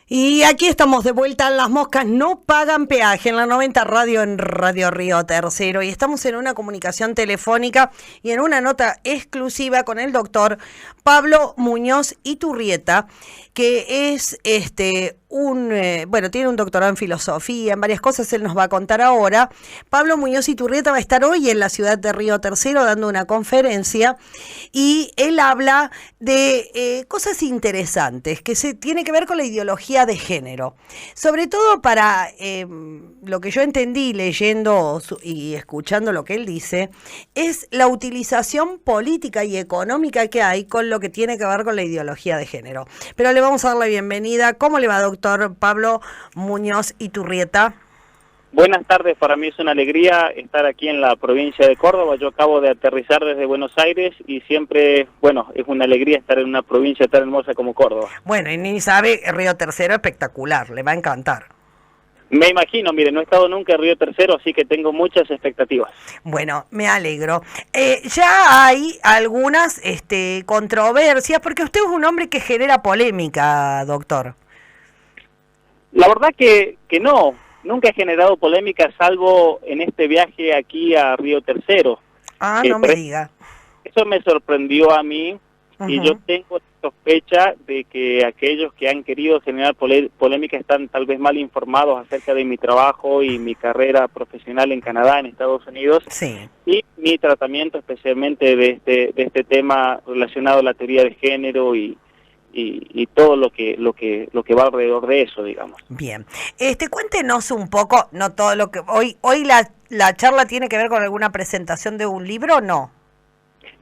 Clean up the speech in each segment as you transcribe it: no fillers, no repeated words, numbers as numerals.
Y aquí estamos de vuelta en Las Moscas, no pagan peaje en la 90 Radio, en Radio Río Tercero. Y estamos en una comunicación telefónica y en una nota exclusiva con el doctor Pablo Muñoz Iturrieta, que es tiene un doctorado en filosofía, en varias cosas, él nos va a contar ahora. Pablo Muñoz Iturrieta va a estar hoy en la ciudad de Río Tercero dando una conferencia y él habla de cosas interesantes que tiene que ver con la ideología de género, sobre todo para lo que yo entendí leyendo y escuchando lo que él dice, es la utilización política y económica que hay con lo que tiene que ver con la ideología de género. Pero le vamos a dar la bienvenida. ¿Cómo le va, doctor Pablo Muñoz Iturrieta? Buenas tardes, para mí es una alegría estar aquí en la provincia de Córdoba. Yo acabo de aterrizar desde Buenos Aires y siempre, es una alegría estar en una provincia tan hermosa como Córdoba. Bueno, y ni sabe, Río Tercero espectacular, le va a encantar. Me imagino, mire, no he estado nunca en Río Tercero, así que tengo muchas expectativas. Bueno, me alegro. Ya hay algunas controversias, porque usted es un hombre que genera polémica, doctor. La verdad que no, nunca he generado polémica, salvo en este viaje aquí a Río Tercero. Ah, no me diga. Eso me sorprendió a mí. Uh-huh. Y yo tengo sospecha de que aquellos que han querido generar polémica están tal vez mal informados acerca de mi trabajo y mi carrera profesional en Canadá, en Estados Unidos, sí, y mi tratamiento especialmente de este tema relacionado a la teoría de género y todo lo que va alrededor de eso, digamos. Bien. Cuéntenos un poco, no todo lo que hoy la charla tiene que ver con alguna presentación de un libro, ¿no?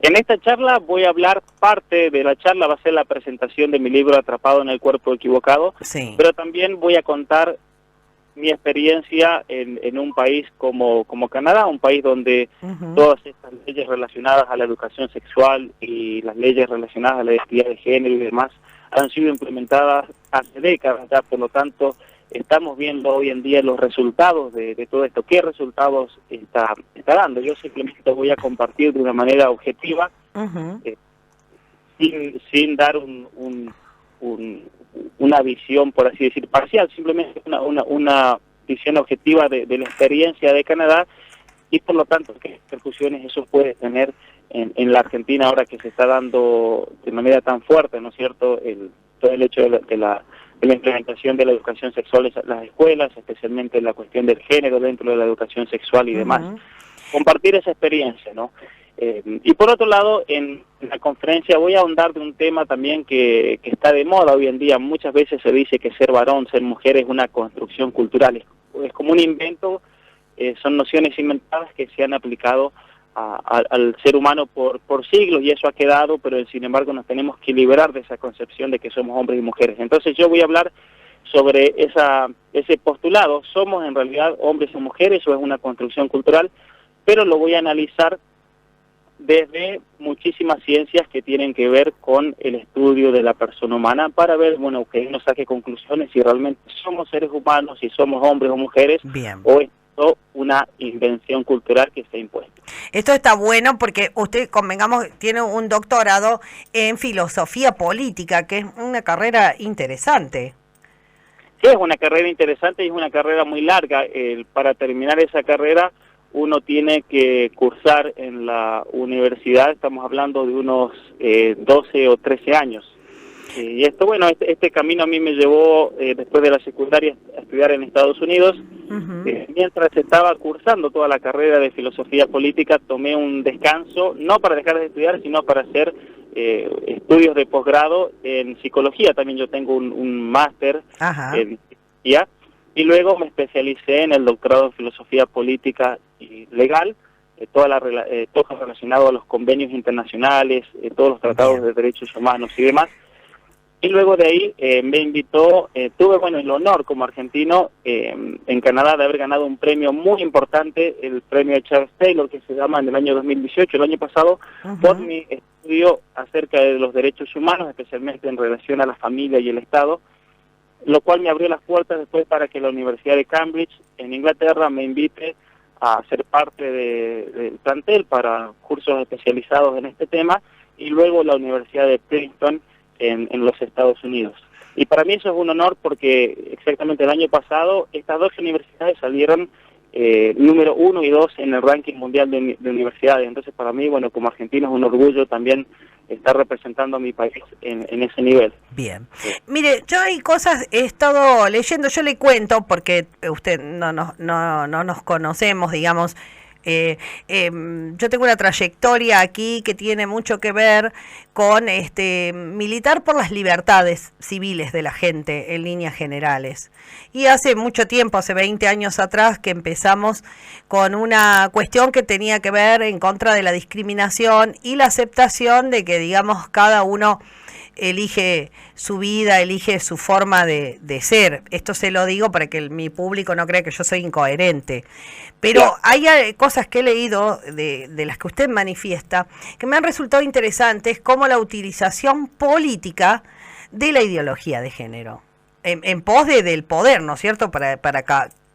En esta charla voy a hablar, parte de la charla va a ser la presentación de mi libro Atrapado en el cuerpo equivocado, sí, pero también voy a contar mi experiencia en un país como Canadá, un país donde todas estas leyes relacionadas a la educación sexual y las leyes relacionadas a la identidad de género y demás han sido implementadas hace décadas ya, por lo tanto estamos viendo hoy en día los resultados de todo esto. ¿Qué resultados está dando? Yo simplemente voy a compartir de una manera objetiva, sin dar una visión, por así decir, parcial, simplemente una visión objetiva de la experiencia de Canadá y por lo tanto qué repercusiones eso puede tener en la Argentina ahora que se está dando de manera tan fuerte, ¿no es cierto?, todo el hecho de la implementación de la educación sexual en las escuelas, especialmente la cuestión del género dentro de la educación sexual y demás. Compartir esa experiencia, ¿no? Y por otro lado, en la conferencia voy a ahondar de un tema también que está de moda hoy en día. Muchas veces se dice que ser varón, ser mujer es una construcción cultural, es como un invento, son nociones inventadas que se han aplicado al ser humano por siglos y eso ha quedado, pero sin embargo nos tenemos que liberar de esa concepción de que somos hombres y mujeres. Entonces yo voy a hablar sobre ese postulado, ¿somos en realidad hombres y mujeres o es una construcción cultural? Pero lo voy a analizar desde muchísimas ciencias que tienen que ver con el estudio de la persona humana para ver, que uno saque conclusiones si realmente somos seres humanos, si somos hombres o mujeres. Bien. O es una invención cultural que se ha impuesto. Esto está bueno porque usted, convengamos, tiene un doctorado en filosofía política, que es una carrera interesante. Sí, es una carrera interesante y es una carrera muy larga. Para terminar esa carrera uno tiene que cursar en la universidad, estamos hablando de unos 12 o 13 años. Y esto, este camino a mí me llevó, después de la secundaria, a estudiar en Estados Unidos. Mientras estaba cursando toda la carrera de filosofía política, tomé un descanso, no para dejar de estudiar, sino para hacer estudios de posgrado en psicología. También yo tengo un máster en psicología. Y luego me especialicé en el doctorado en filosofía política y legal, todo relacionado a los convenios internacionales, todos los tratados de derechos humanos y demás. Y luego de ahí me invitó, tuve el honor como argentino en Canadá de haber ganado un premio muy importante, el premio Charles Taylor, que se llama en el año 2018, el año pasado, por mi estudio acerca de los derechos humanos, especialmente en relación a la familia y el Estado, lo cual me abrió las puertas después para que la Universidad de Cambridge en Inglaterra me invite a ser parte del plantel para cursos especializados en este tema, y luego la Universidad de Princeton en los Estados Unidos. Y para mí eso es un honor porque exactamente el año pasado estas dos universidades salieron número 1 y 2 en el ranking mundial de universidades. Entonces para mí, bueno, como argentino es un orgullo también estar representando a mi país en ese nivel. Bien. Mire, yo hay cosas, he estado leyendo, yo le cuento, porque usted no nos conocemos, digamos. Yo tengo una trayectoria aquí que tiene mucho que ver con militar por las libertades civiles de la gente en líneas generales. Y hace mucho tiempo, hace 20 años atrás, que empezamos con una cuestión que tenía que ver en contra de la discriminación y la aceptación de que, digamos, cada uno elige su vida, elige su forma de ser. Esto se lo digo para que mi público no crea que yo soy incoherente. Pero hay cosas que he leído de las que usted manifiesta que me han resultado interesantes, como la utilización política de la ideología de género, en pos del poder, ¿no es cierto?, para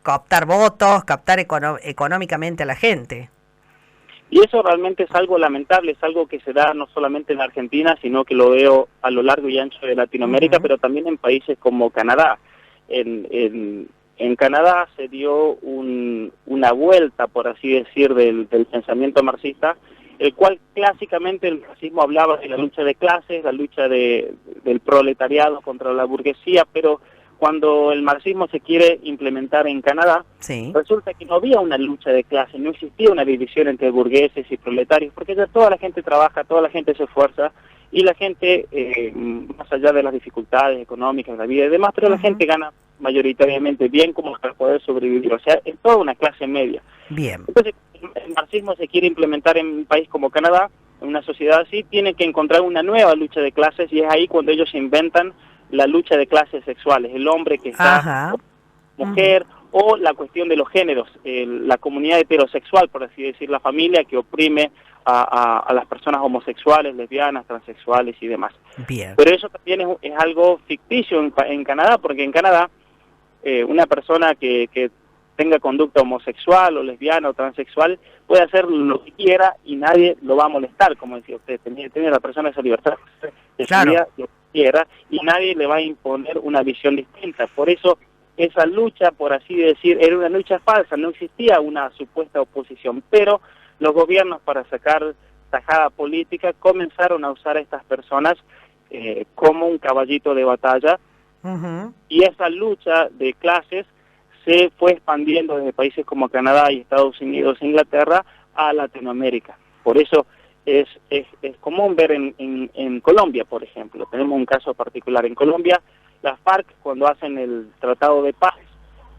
captar votos, captar económicamente a la gente. Y eso realmente es algo lamentable, es algo que se da no solamente en Argentina, sino que lo veo a lo largo y ancho de Latinoamérica, pero también en países como Canadá. En Canadá se dio una vuelta, por así decir, del pensamiento marxista, el cual clásicamente el marxismo hablaba de la lucha de clases, la lucha del proletariado contra la burguesía, pero cuando el marxismo se quiere implementar en Canadá, resulta que no había una lucha de clases, no existía una división entre burgueses y proletarios, porque ya toda la gente trabaja, toda la gente se esfuerza, y la gente, más allá de las dificultades económicas, la vida y demás, pero la gente gana mayoritariamente bien como para poder sobrevivir, o sea, es toda una clase media. Bien. Entonces, el marxismo se quiere implementar en un país como Canadá, en una sociedad así, tiene que encontrar una nueva lucha de clases, y es ahí cuando ellos inventan la lucha de clases sexuales, el hombre que está mujer, o la cuestión de los géneros, la comunidad heterosexual, por así decir, la familia que oprime a las personas homosexuales, lesbianas, transexuales y demás. Bien. Pero eso también es algo ficticio en Canadá, porque en Canadá una persona que tenga conducta homosexual o lesbiana o transexual puede hacer lo que quiera y nadie lo va a molestar, como decía usted, tiene la persona esa libertad de su vida, lo que quiera, y nadie le va a imponer una visión distinta. Por eso esa lucha, por así decir, era una lucha falsa, no existía una supuesta oposición, pero los gobiernos, para sacar tajada política, comenzaron a usar a estas personas como un caballito de batalla, y esa lucha de clases se fue expandiendo desde países como Canadá y Estados Unidos e Inglaterra a Latinoamérica. Por eso es común ver en Colombia, por ejemplo. Tenemos un caso particular. En Colombia, las FARC, cuando hacen el tratado de paz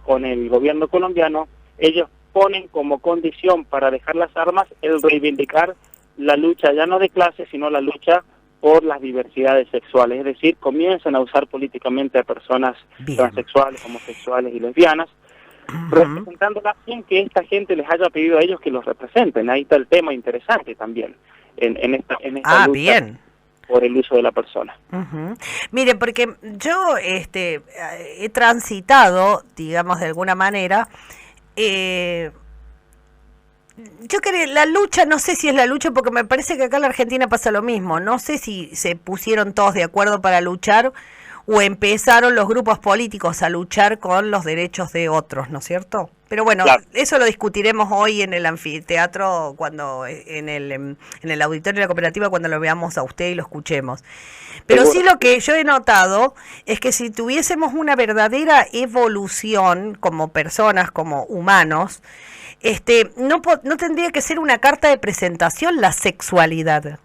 con el gobierno colombiano, ellos ponen como condición para dejar las armas el reivindicar la lucha ya no de clases, sino la lucha por las diversidades sexuales, es decir, comienzan a usar políticamente a personas transexuales, homosexuales y lesbianas, representándolas sin que esta gente les haya pedido a ellos que los representen. Ahí está el tema interesante también en esta lucha por el uso de la persona. Mire, porque yo he transitado, digamos, de alguna manera, yo creo la lucha, no sé si es la lucha, porque me parece que acá en la Argentina pasa lo mismo. No sé si se pusieron todos de acuerdo para luchar o empezaron los grupos políticos a luchar con los derechos de otros, ¿no es cierto? Pero bueno, eso lo discutiremos hoy en el anfiteatro, cuando en el auditorio de la cooperativa, cuando lo veamos a usted y lo escuchemos. Pero sí, lo que yo he notado es que si tuviésemos una verdadera evolución como personas, como humanos, no tendría que ser una carta de presentación la sexualidad.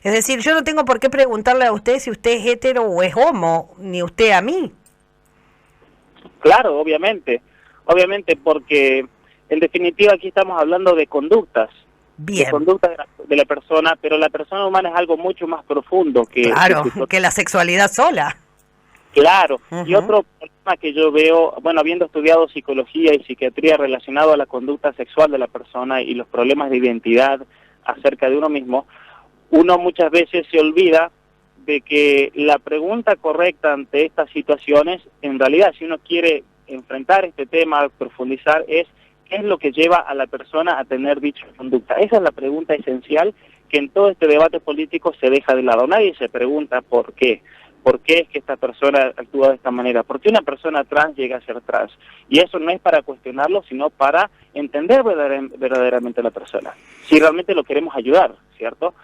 Es decir, yo no tengo por qué preguntarle a usted si usted es hetero o es homo, ni usted a mí. Claro, obviamente, porque en definitiva aquí estamos hablando de conductas, de conductas de la persona, pero la persona humana es algo mucho más profundo que la sexualidad sola. Claro, y otro problema que yo veo, bueno, habiendo estudiado psicología y psiquiatría relacionado a la conducta sexual de la persona y los problemas de identidad acerca de uno mismo, uno muchas veces se olvida de que la pregunta correcta ante estas situaciones, en realidad, si uno quiere enfrentar este tema, profundizar, es ¿qué es lo que lleva a la persona a tener dicha conducta? Esa es la pregunta esencial que en todo este debate político se deja de lado. Nadie se pregunta por qué. por qué es que esta persona actúa de esta manera, por qué una persona trans llega a ser trans. Y eso no es para cuestionarlo, sino para entender verdaderamente a la persona, si realmente lo queremos ayudar, ¿cierto?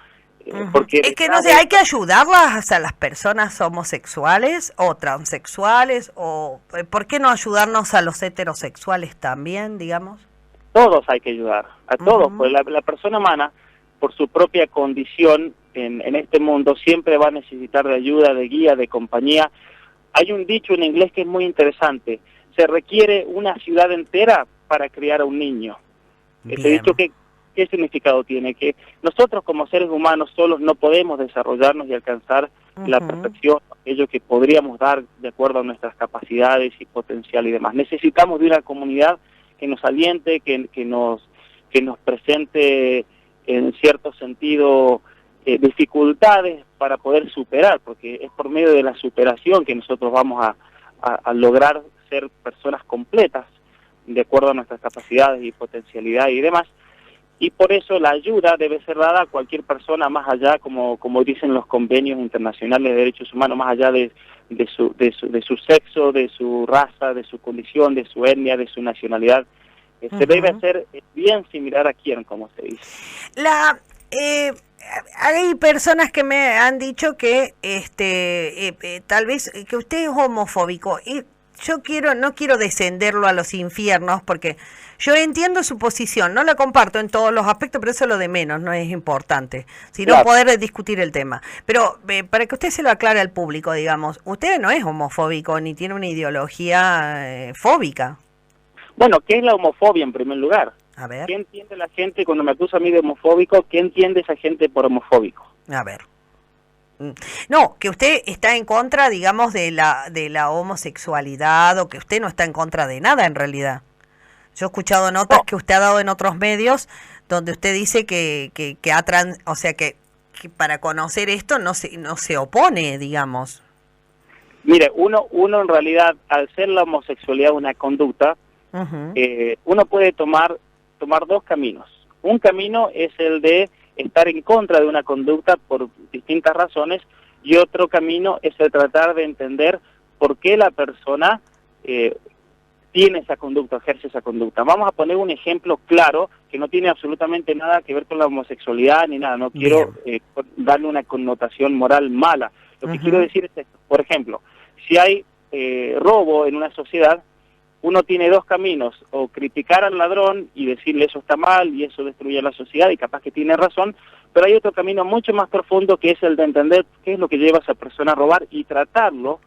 Porque es que no sé, hay que ayudarlas a las personas homosexuales o transexuales, o ¿por qué no ayudarnos a los heterosexuales también, digamos? Todos hay que ayudar, a todos, pues la persona humana, por su propia condición en este mundo, siempre va a necesitar de ayuda, de guía, de compañía. Hay un dicho en inglés que es muy interesante: se requiere una ciudad entera para criar a un niño. Ese dicho, ¿qué significado tiene? Que nosotros como seres humanos solos no podemos desarrollarnos y alcanzar la perfección, aquello que podríamos dar de acuerdo a nuestras capacidades y potencial y demás. Necesitamos de una comunidad que nos aliente, que nos presente en cierto sentido dificultades para poder superar, porque es por medio de la superación que nosotros vamos a lograr ser personas completas de acuerdo a nuestras capacidades y potencialidad y demás. Y por eso la ayuda debe ser dada a cualquier persona, más allá, como dicen los convenios internacionales de derechos humanos, más allá de su sexo, de su raza, de su condición, de su etnia, de su nacionalidad. Se debe hacer bien similar a quién, como se dice. Hay personas que me han dicho que tal vez que usted es homofóbico, y yo no quiero descenderlo a los infiernos, porque yo entiendo su posición, no la comparto en todos los aspectos, pero eso es lo de menos, no es importante, sino claro, poder discutir el tema. Pero para que usted se lo aclare al público, digamos, usted no es homofóbico ni tiene una ideología fóbica. Bueno, ¿qué es la homofobia en primer lugar? A ver. ¿Qué entiende la gente cuando me acusa a mí de homofóbico? ¿Qué entiende esa gente por homofóbico? A ver. No, que usted está en contra, digamos, de la homosexualidad, o que usted no está en contra de nada en realidad. Yo he escuchado notas que usted ha dado en otros medios donde usted dice que o sea que para conocer esto no se opone, digamos. Mire, uno en realidad, al ser la homosexualidad una conducta, uno puede tomar dos caminos. Un camino es el de estar en contra de una conducta por distintas razones, y otro camino es el tratar de entender por qué la persona tiene esa conducta, ejerce esa conducta. Vamos a poner un ejemplo claro que no tiene absolutamente nada que ver con la homosexualidad ni nada. No quiero darle una connotación moral mala. Lo que quiero decir es esto. Por ejemplo, si hay robo en una sociedad, uno tiene dos caminos: o criticar al ladrón y decirle eso está mal y eso destruye la sociedad, y capaz que tiene razón, pero hay otro camino mucho más profundo, que es el de entender qué es lo que lleva a esa persona a robar y tratarlo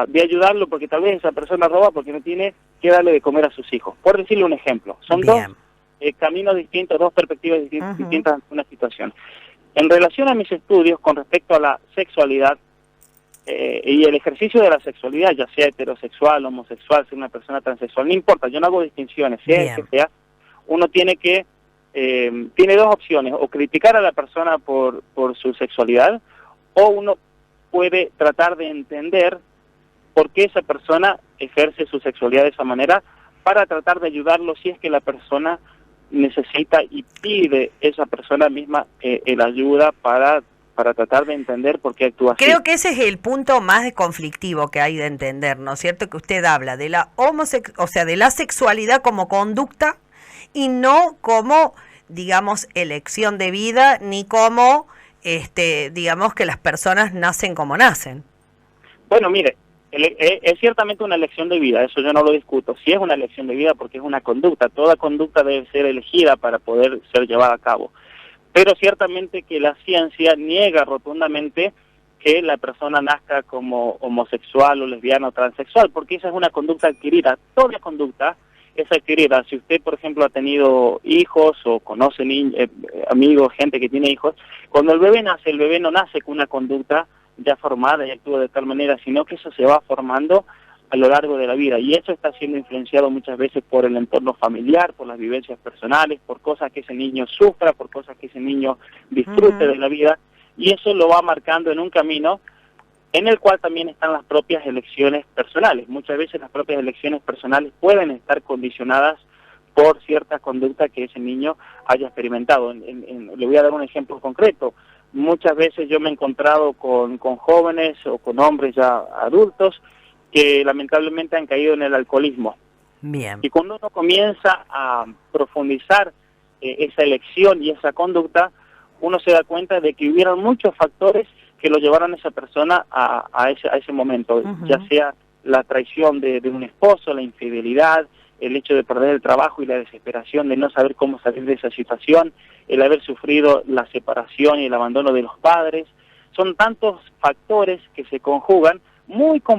de ayudarlo, porque tal vez esa persona roba porque no tiene que darle de comer a sus hijos. Por decirle un ejemplo, son dos caminos distintos, dos perspectivas distintas ante una situación. En relación a mis estudios con respecto a la sexualidad, y el ejercicio de la sexualidad, ya sea heterosexual, homosexual, ser una persona transexual, no importa, yo no hago distinciones, sea el que sea, uno tiene dos opciones: o criticar a la persona por su sexualidad, o uno puede tratar de entender por qué esa persona ejerce su sexualidad de esa manera, para tratar de ayudarlo si es que la persona necesita y pide esa persona misma la ayuda para tratar de entender por qué actúa así. Creo que ese es el punto más conflictivo que hay de entender, ¿no es cierto? Que usted habla de la de la sexualidad como conducta, y no como, digamos, elección de vida, ni como, digamos, que las personas nacen como nacen. Bueno, mire, es ciertamente una elección de vida, eso yo no lo discuto. Sí es una elección de vida porque es una conducta, toda conducta debe ser elegida para poder ser llevada a cabo. Pero ciertamente que la ciencia niega rotundamente que la persona nazca como homosexual o lesbiana o transexual, porque esa es una conducta adquirida. Toda conducta es adquirida. Si usted, por ejemplo, ha tenido hijos o conoce amigos, gente que tiene hijos, cuando el bebé no nace con una conducta ya formada y actúa de tal manera, sino que eso se va formando a lo largo de la vida, y eso está siendo influenciado muchas veces por el entorno familiar, por las vivencias personales, por cosas que ese niño sufra, por cosas que ese niño disfrute de la vida, y eso lo va marcando en un camino en el cual también están las propias elecciones personales. Muchas veces las propias elecciones personales pueden estar condicionadas por ciertas conductas que ese niño haya experimentado. Le voy a dar un ejemplo concreto. muchas veces yo me he encontrado con jóvenes o con hombres ya adultos que lamentablemente han caído en el alcoholismo. Bien. Y cuando uno comienza a profundizar esa elección y esa conducta, uno se da cuenta de que hubieron muchos factores que lo llevaron a esa persona a ese momento, ya sea la traición de un esposo, la infidelidad, el hecho de perder el trabajo y la desesperación de no saber cómo salir de esa situación, el haber sufrido la separación y el abandono de los padres. Son tantos factores que se conjugan,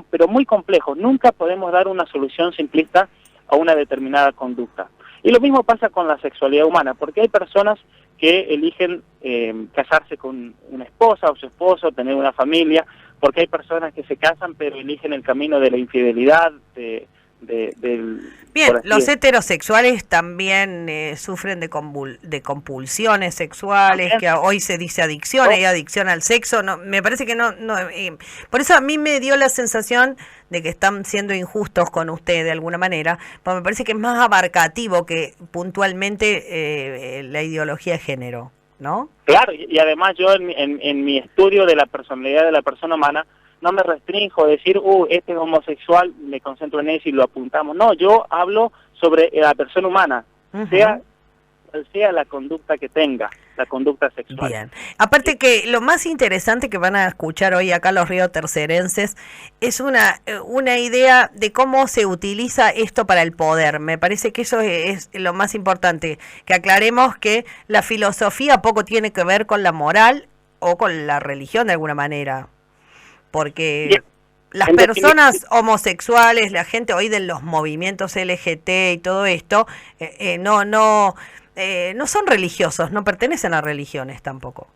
pero muy complejos. Nunca podemos dar una solución simplista a una determinada conducta. Y lo mismo pasa con la sexualidad humana, porque hay personas que eligen casarse con una esposa o su esposo, tener una familia, porque hay personas que se casan pero eligen el camino de la infidelidad, Bien, los heterosexuales también sufren de compulsiones sexuales, que hoy se dice adicción, hay adicción al sexo, no, me parece que no por eso a mí me dio la sensación de que están siendo injustos con usted de alguna manera, porque me parece que es más abarcativo que puntualmente la ideología de género, ¿no? Claro, y además yo en mi estudio de la personalidad de la persona humana, no me restrinjo a decir, este es homosexual, me concentro en eso y lo apuntamos. No, yo hablo sobre la persona humana, sea la conducta que tenga, la conducta sexual. Bien. Aparte que lo más interesante que van a escuchar hoy acá los riotercerenses es una idea de cómo se utiliza esto para el poder. Me parece que eso es lo más importante, que aclaremos que la filosofía poco tiene que ver con la moral o con la religión de alguna manera. Porque bien, las personas homosexuales, la gente hoy de los movimientos LGT y todo esto, no son religiosos, no pertenecen a religiones tampoco.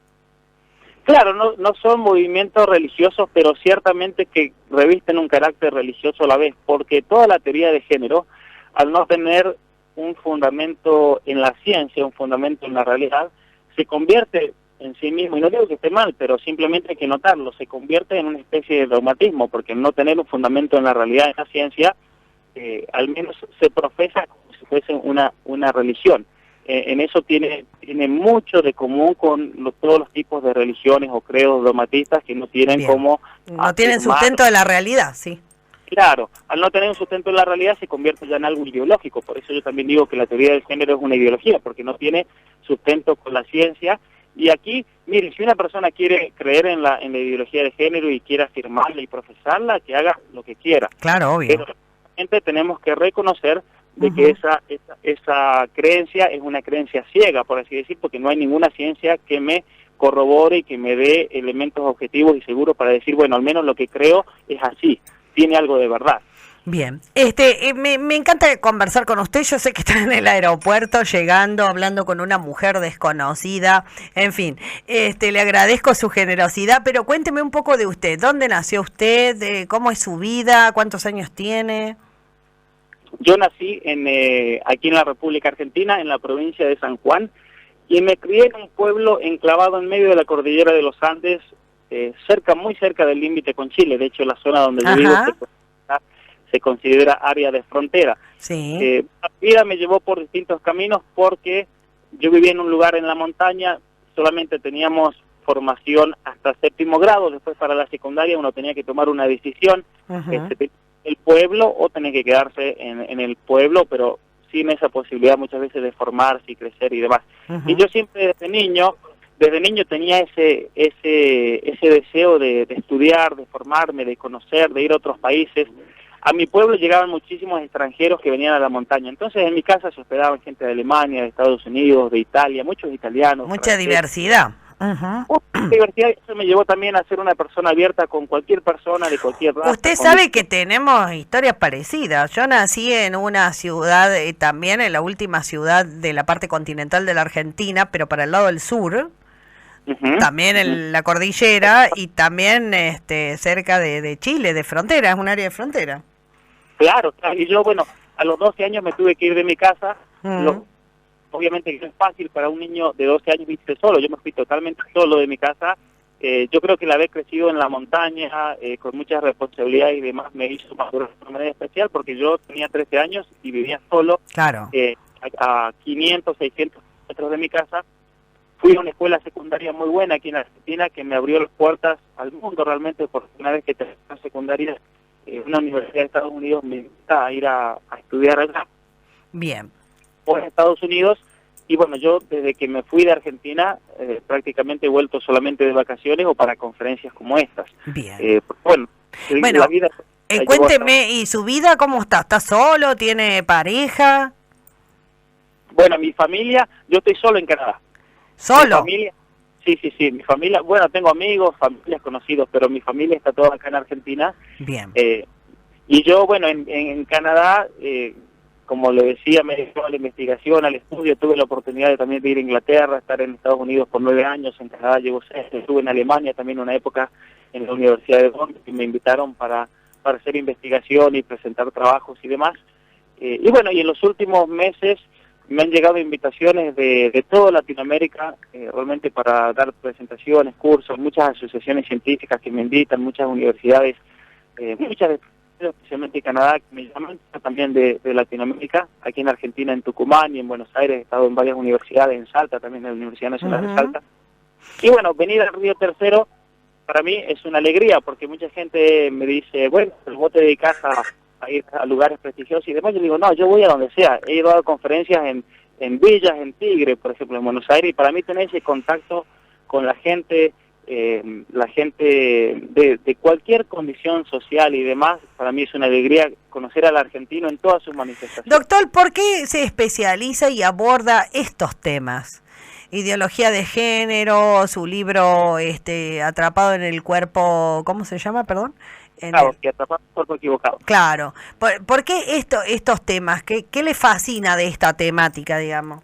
Claro, no son movimientos religiosos, pero ciertamente que revisten un carácter religioso a la vez, porque toda la teoría de género, al no tener un fundamento en la ciencia, un fundamento en la realidad, se convierte en sí mismo, y no digo que esté mal, pero simplemente hay que notarlo, se convierte en una especie de dogmatismo, porque al no tener un fundamento en la realidad, en la ciencia, al menos se profesa como si fuese una religión. En eso tiene mucho de común con todos los tipos de religiones o credos dogmatistas que no tienen bien, como... No tienen sustento de la realidad, sí. Claro, al no tener un sustento en la realidad se convierte ya en algo ideológico, por eso yo también digo que la teoría del género es una ideología, porque no tiene sustento con la ciencia. Y aquí, miren, si una persona quiere creer en la ideología de género y quiere afirmarla y profesarla, que haga lo que quiera. Claro, obvio. Pero realmente tenemos que reconocer de que esa creencia es una creencia ciega, por así decir, porque no hay ninguna ciencia que me corrobore y que me dé elementos objetivos y seguros para decir, bueno, al menos lo que creo es así, tiene algo de verdad. Bien, me encanta conversar con usted, yo sé que está en el aeropuerto llegando, hablando con una mujer desconocida, en fin, le agradezco su generosidad, pero cuénteme un poco de usted, ¿dónde nació usted? ¿Cómo es su vida? ¿Cuántos años tiene? Yo nací aquí en la República Argentina, en la provincia de San Juan, y me crié en un pueblo enclavado en medio de la cordillera de los Andes, muy cerca del límite con Chile. De hecho, la zona donde yo vivo se considera área de frontera. Sí. La vida me llevó por distintos caminos porque yo vivía en un lugar en la montaña, solamente teníamos formación hasta 7º grado, después para la secundaria uno tenía que tomar una decisión, el pueblo o tener que quedarse en el pueblo, pero sin esa posibilidad muchas veces de formarse y crecer y demás. Y yo siempre desde niño tenía ese deseo de estudiar, de formarme, de conocer, de ir a otros países. A mi pueblo llegaban muchísimos extranjeros que venían a la montaña. Entonces en mi casa se hospedaban gente de Alemania, de Estados Unidos, de Italia, muchos italianos. Mucha diversidad. Diversidad, eso me llevó también a ser una persona abierta con cualquier persona de cualquier raza. Usted sabe que tenemos historias parecidas. Yo nací en una ciudad, también en la última ciudad de la parte continental de la Argentina, pero para el lado del sur. También en la cordillera y también cerca de Chile, de frontera, es un área de frontera. Claro, y yo, bueno, a los 12 años me tuve que ir de mi casa. Obviamente que no es fácil para un niño de 12 años irse solo, yo me fui totalmente solo de mi casa. Yo creo que el haber crecido en la montaña, con muchas responsabilidades y demás, me hizo madurar de una manera especial, porque yo tenía 13 años y vivía solo, claro, a 500, 600 metros de mi casa. fui a una escuela secundaria muy buena aquí en Argentina que me abrió las puertas al mundo realmente, porque una vez que terminé la secundaria, una universidad de Estados Unidos me invita a ir a estudiar allá. Bien. Por Estados Unidos, y bueno, yo desde que me fui de Argentina prácticamente he vuelto solamente de vacaciones o para conferencias como estas. Bien. Bueno, Bueno, la vida... cuénteme, ¿y su vida cómo está? ¿Está solo? ¿Tiene pareja? Bueno, mi familia, yo estoy solo en Canadá. ¿Solo? Mi familia, sí, mi familia, bueno, tengo amigos, familias conocidos, pero mi familia está toda acá en Argentina. Bien. Y yo, bueno, en Canadá, como le decía, me dedico a la investigación, al estudio, tuve la oportunidad también de ir a Inglaterra, estar en Estados Unidos por 9 años, en Canadá llevo 6, estuve en Alemania también una época en la Universidad de Bonn, que me invitaron para hacer investigación y presentar trabajos y demás. Y bueno, y en los últimos meses me han llegado invitaciones de toda Latinoamérica, realmente para dar presentaciones, cursos, muchas asociaciones científicas que me invitan, muchas universidades, muchas de especialmente Canadá, que me llaman, también de Latinoamérica, aquí en Argentina, en Tucumán y en Buenos Aires, he estado en varias universidades, en Salta, también en la Universidad Nacional de Salta. Y bueno, venir al Río Tercero para mí es una alegría, porque mucha gente me dice, bueno, pero vos te dedicás a ir a lugares prestigiosos y demás. Yo digo, no, yo voy a donde sea. He ido a conferencias en Villas, en Tigre, por ejemplo, en Buenos Aires, y para mí tener ese contacto con la gente de cualquier condición social y demás, para mí es una alegría conocer al argentino en todas sus manifestaciones. Doctor, ¿por qué se especializa y aborda estos temas? Ideología de género, su libro Atrapado en el cuerpo, ¿cómo se llama, perdón? Claro, que Atrapado en el cuerpo equivocado. Claro. ¿Por qué estos temas? ¿Qué le fascina de esta temática, digamos?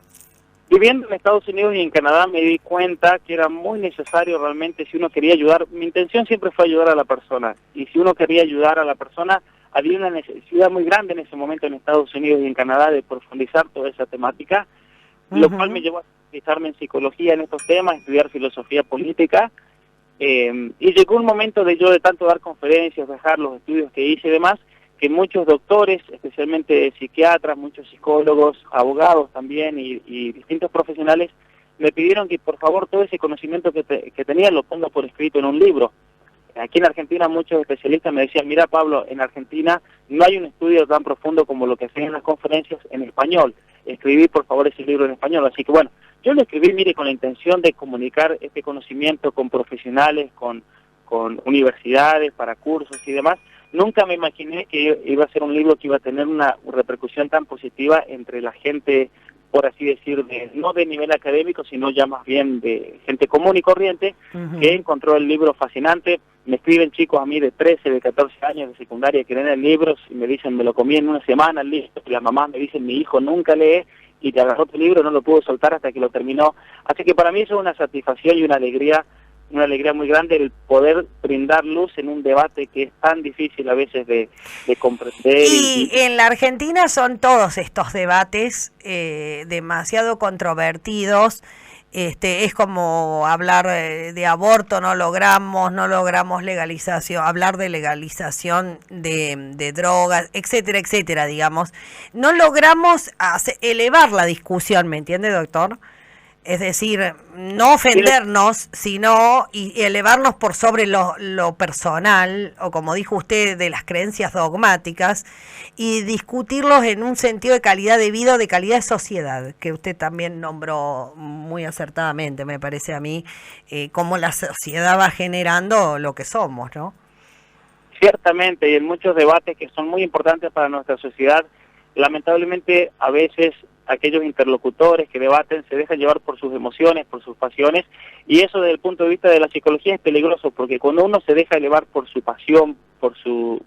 Viviendo en Estados Unidos y en Canadá me di cuenta que era muy necesario realmente, si uno quería ayudar, mi intención siempre fue ayudar a la persona, y si uno quería ayudar a la persona, había una necesidad muy grande en ese momento en Estados Unidos y en Canadá de profundizar toda esa temática, lo cual me llevó a especializarme en psicología en estos temas, estudiar filosofía política, y llegó un momento de tanto dar conferencias, dejar los estudios que hice y demás, que muchos doctores, especialmente psiquiatras, muchos psicólogos, abogados también y distintos profesionales, me pidieron que por favor todo ese conocimiento que tenía lo ponga por escrito en un libro. Aquí en Argentina muchos especialistas me decían, mira Pablo, en Argentina no hay un estudio tan profundo como lo que hacen en las conferencias en español. Escribí por favor ese libro en español. Así que bueno, yo lo escribí, mire, con la intención de comunicar este conocimiento con profesionales, con universidades, para cursos y demás. Nunca me imaginé que iba a ser un libro que iba a tener una repercusión tan positiva entre la gente, por así decir, no de nivel académico, sino ya más bien de gente común y corriente, que encontró el libro fascinante. Me escriben chicos a mí de 13, de 14 años de secundaria que leen el libro y me dicen, me lo comí en una semana, listo. Y las mamás me dicen, mi hijo nunca lee y te agarró tu libro, no lo pudo soltar hasta que lo terminó. Así que para mí eso es una satisfacción y una alegría muy grande el poder brindar luz en un debate que es tan difícil a veces de comprender. Y en la Argentina son todos estos debates demasiado controvertidos. Es como hablar de aborto, no logramos legalización, hablar de legalización de drogas, etcétera, etcétera, digamos. No logramos elevar la discusión, ¿me entiende, doctor? Es decir, no ofendernos, sino y elevarnos por sobre lo personal, o como dijo usted, de las creencias dogmáticas, y discutirlos en un sentido de calidad de vida o de calidad de sociedad, que usted también nombró muy acertadamente, me parece a mí, cómo la sociedad va generando lo que somos, ¿no? Ciertamente, y en muchos debates que son muy importantes para nuestra sociedad, lamentablemente a veces aquellos interlocutores que debaten se dejan llevar por sus emociones, por sus pasiones, y eso desde el punto de vista de la psicología es peligroso, porque cuando uno se deja llevar por su pasión, por su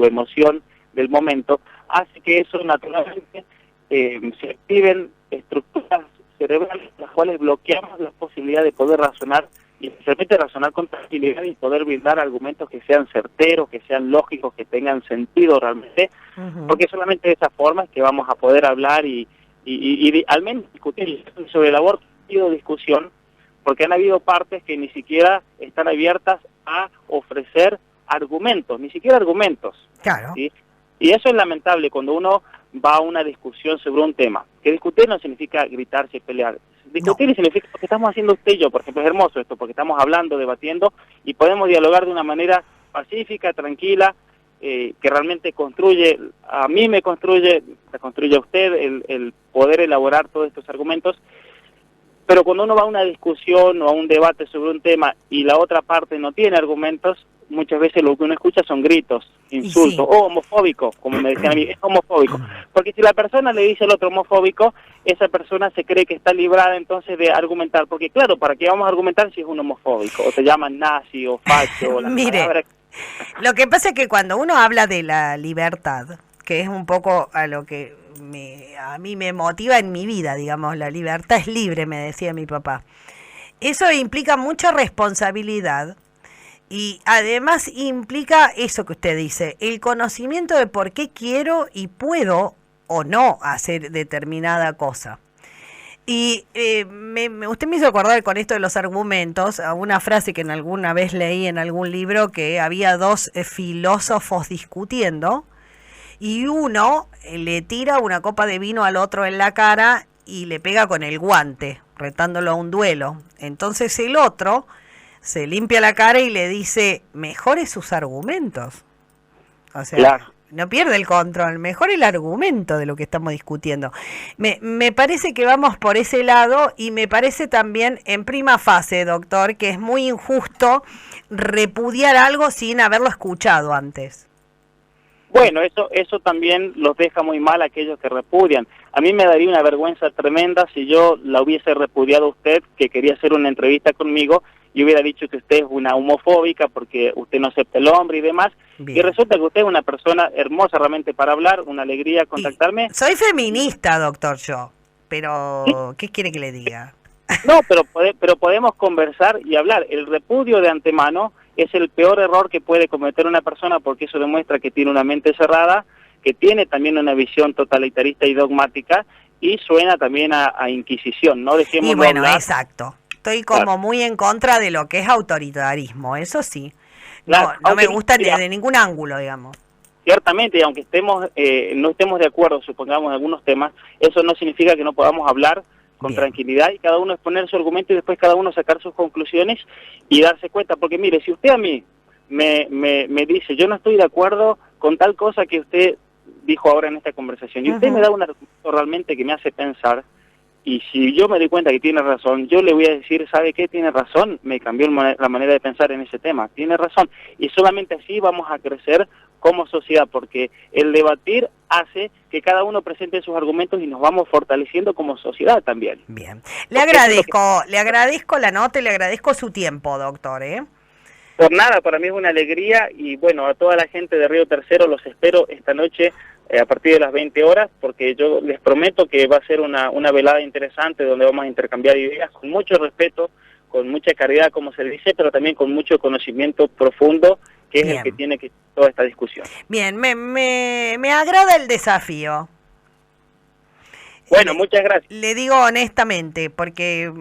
emoción del momento, hace que eso naturalmente se activen estructuras cerebrales, las cuales bloqueamos la posibilidad de poder razonar, y especialmente razonar con tranquilidad y poder brindar argumentos que sean certeros, que sean lógicos, que tengan sentido realmente, porque solamente de esa forma es que vamos a poder hablar y al menos discutir sobre el aborto. Ha habido discusión, porque han habido partes que ni siquiera están abiertas a ofrecer argumentos, ni siquiera argumentos. Claro. ¿Sí? Y eso es lamentable cuando uno va a una discusión sobre un tema. Que discutir no significa gritarse y pelear, Discutir No. significa lo que estamos haciendo usted y yo, por ejemplo, es hermoso esto, porque estamos hablando, debatiendo, y podemos dialogar de una manera pacífica, tranquila, que realmente construye, a mí me construye, la construye a usted, el poder elaborar todos estos argumentos. Pero cuando uno va a una discusión o a un debate sobre un tema y la otra parte no tiene argumentos, muchas veces lo que uno escucha son gritos, insultos, sí. o homofóbico, como me decían a mí, es homofóbico. Porque si la persona le dice al otro homofóbico, esa persona se cree que está librada entonces de argumentar. Porque claro, ¿para qué vamos a argumentar si es un homofóbico? O te llaman nazi o facho, o las Mire, palabras. lo que pasa es que cuando uno habla de la libertad, que es un poco a lo que a mí me motiva en mi vida, digamos, la libertad es libre, me decía mi papá. Eso implica mucha responsabilidad y además implica eso que usted dice, el conocimiento de por qué quiero y puedo o no hacer determinada cosa. Y usted me hizo acordar con esto de los argumentos a una frase que en alguna vez leí en algún libro, que había dos filósofos discutiendo y uno le tira una copa de vino al otro en la cara y le pega con el guante, retándolo a un duelo. Entonces el otro se limpia la cara y le dice, mejore sus argumentos. O sea, Claro. no pierde el control, mejor el argumento de lo que estamos discutiendo. Me parece que vamos por ese lado y me parece también en prima fase, doctor, que es muy injusto repudiar algo sin haberlo escuchado antes. Bueno, eso también los deja muy mal a aquellos que repudian. A mí me daría una vergüenza tremenda si yo la hubiese repudiado a usted, que quería hacer una entrevista conmigo, y hubiera dicho que usted es una homofóbica porque usted no acepta el hombre y demás. Bien. Y resulta que usted es una persona hermosa realmente para hablar, una alegría contactarme. Y soy feminista, doctor, yo, pero ¿qué quiere que le diga? No, pero podemos conversar y hablar. El repudio de antemano es el peor error que puede cometer una persona, porque eso demuestra que tiene una mente cerrada, que tiene también una visión totalitarista y dogmática, y suena también a inquisición, ¿no? Dejémoslo Y bueno, hablar. exacto. Estoy como Claro. muy en contra de lo que es autoritarismo, eso sí. Claro, No me aunque, gusta mira, de ningún ángulo, digamos. Ciertamente, y aunque no estemos de acuerdo, supongamos, en algunos temas, eso no significa que no podamos hablar con Bien. tranquilidad y cada uno exponer su argumento y después cada uno sacar sus conclusiones y darse cuenta. Porque mire, si usted a mí me dice, yo no estoy de acuerdo con tal cosa que usted dijo ahora en esta conversación, y usted me da un argumento realmente que me hace pensar, y si yo me doy cuenta que tiene razón, yo le voy a decir, ¿sabe qué? Tiene razón, me cambió la manera de pensar en ese tema, tiene razón. Y solamente así vamos a crecer como sociedad, porque el debatir hace que cada uno presente sus argumentos y nos vamos fortaleciendo como sociedad también. Bien. Le agradezco la nota y le agradezco su tiempo, doctor, ¿eh? Por nada, para mí es una alegría y bueno, a toda la gente de Río Tercero los espero esta noche a partir de las 20 horas, porque yo les prometo que va a ser una velada interesante donde vamos a intercambiar ideas con mucho respeto, con mucha caridad, como se dice, pero también con mucho conocimiento profundo, que es Bien. el que tiene que toda esta discusión. Bien, me agrada el desafío. Bueno, muchas gracias. Le digo honestamente, porque,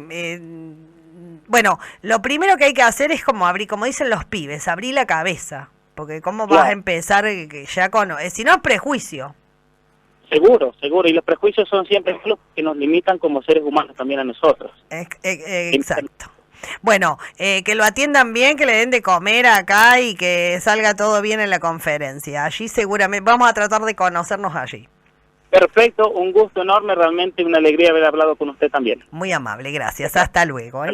bueno, lo primero que hay que hacer es como dicen los pibes, abrir la cabeza. Porque cómo vas a empezar ya con... si no es prejuicio. Seguro, seguro. Y los prejuicios son siempre los que nos limitan como seres humanos también a nosotros. Exacto. Bueno, que lo atiendan bien, que le den de comer acá y que salga todo bien en la conferencia. Allí seguramente vamos a tratar de conocernos allí. Perfecto, un gusto enorme, realmente una alegría haber hablado con usted también. Muy amable, gracias. Hasta luego.